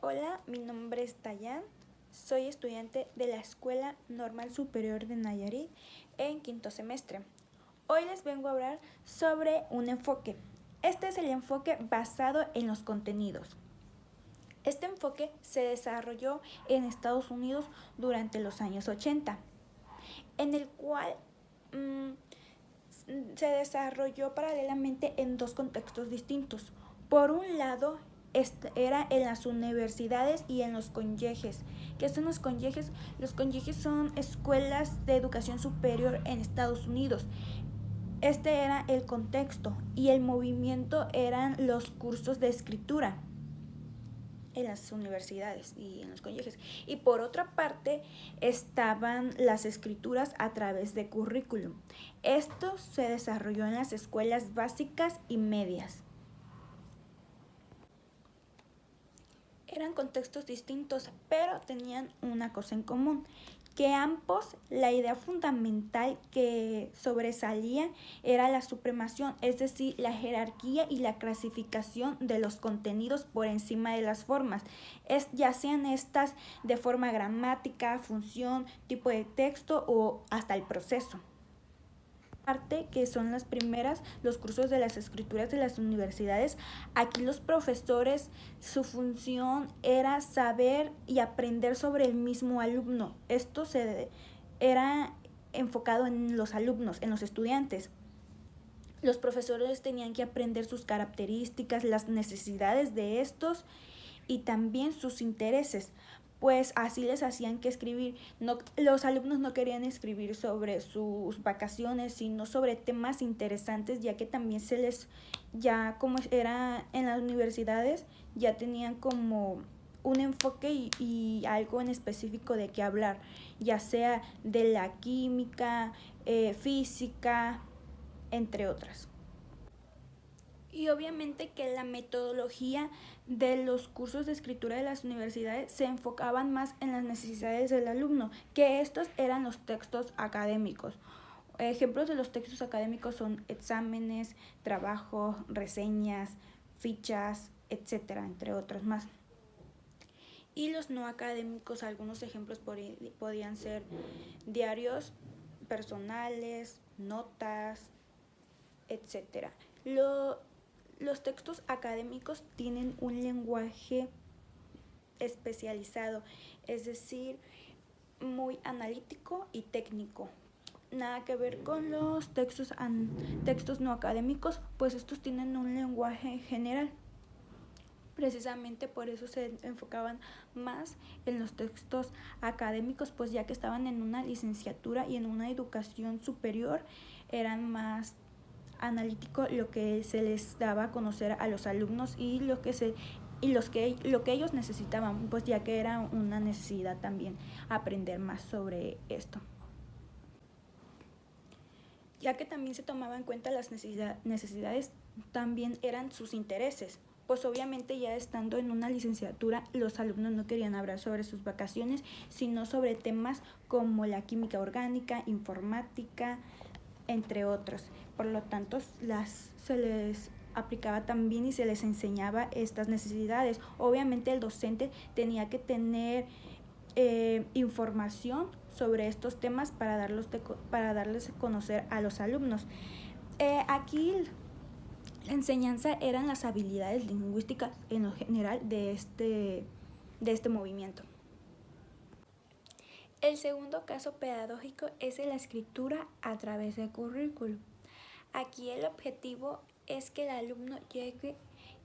Hola, mi nombre es Dayan, soy estudiante de la Escuela Normal Superior de Nayarit en quinto semestre. Hoy les vengo a hablar sobre un enfoque. Este es el enfoque basado en los contenidos. Este enfoque se desarrolló en Estados Unidos durante los años 80, en el cual se desarrolló paralelamente en dos contextos distintos. Por un lado, era en las universidades y en los colleges. ¿Qué son los colleges? Los colleges son escuelas de educación superior en Estados Unidos. Este era el contexto y el movimiento eran los cursos de escritura en las universidades y en los colleges. Y por otra parte estaban las escrituras a través de currículum. Esto se desarrolló en las escuelas básicas y medias. Eran contextos distintos, pero tenían una cosa en común, que ambos, la idea fundamental que sobresalía era la supremación, es decir, la jerarquía y la clasificación de los contenidos por encima de las formas, ya sean estas de forma gramática, función, tipo de texto o hasta el proceso. Parte que son las primeras, los cursos de las escrituras de las universidades. Aquí los profesores, su función era saber y aprender sobre el mismo alumno. Esto era enfocado en los alumnos, en los estudiantes. Los profesores tenían que aprender sus características, las necesidades de estos y también sus intereses, pues así les hacían que escribir. Los alumnos no querían escribir sobre sus vacaciones, sino sobre temas interesantes, ya que también ya como era en las universidades, ya tenían como un enfoque y algo en específico de qué hablar, ya sea de la química, física, entre otras. Y obviamente que la metodología de los cursos de escritura de las universidades se enfocaban más en las necesidades del alumno, que estos eran los textos académicos. Ejemplos de los textos académicos son exámenes, trabajos, reseñas, fichas, etcétera, entre otros más. Y los no académicos, algunos ejemplos podían ser diarios personales, notas, etcétera. Los textos académicos tienen un lenguaje especializado, es decir, muy analítico y técnico. Nada que ver con los textos no académicos, pues estos tienen un lenguaje general. Precisamente por eso se enfocaban más en los textos académicos, pues ya que estaban en una licenciatura y en una educación superior, eran más analítico lo que se les daba a conocer a los alumnos y lo que ellos necesitaban, pues ya que era una necesidad también aprender más sobre esto, ya que también se tomaba en cuenta las necesidades, también eran sus intereses. Pues obviamente ya estando en una licenciatura, los alumnos no querían hablar sobre sus vacaciones, sino sobre temas como la química orgánica, informática, entre otros. Por lo tanto, se les aplicaba también y se les enseñaba estas necesidades. Obviamente el docente tenía que tener información sobre estos temas para darles a conocer a los alumnos. Aquí la enseñanza eran las habilidades lingüísticas en lo general de este movimiento. El segundo caso pedagógico es la escritura a través del currículum. Aquí el objetivo es que el alumno llegue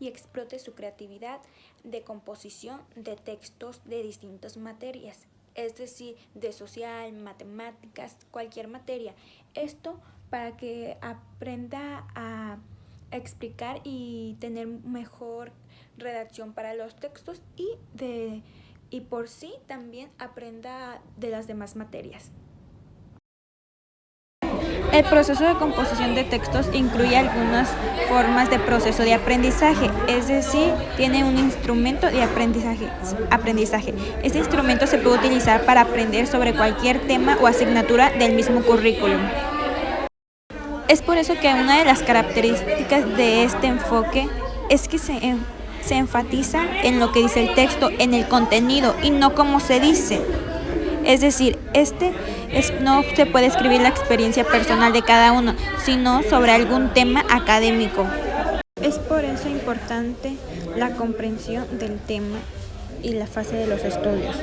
y explote su creatividad de composición de textos de distintas materias, es decir, de social, matemáticas, cualquier materia. Esto para que aprenda a explicar y tener mejor redacción para los textos y por sí también aprenda de las demás materias. El proceso de composición de textos incluye algunas formas de proceso de aprendizaje, es decir, tiene un instrumento de aprendizaje. Este instrumento se puede utilizar para aprender sobre cualquier tema o asignatura del mismo currículum. Es por eso que una de las características de este enfoque es que se enfatiza en lo que dice el texto, en el contenido y no cómo se dice. Es decir, no se puede escribir la experiencia personal de cada uno, sino sobre algún tema académico. Es por eso importante la comprensión del tema y la fase de los estudios.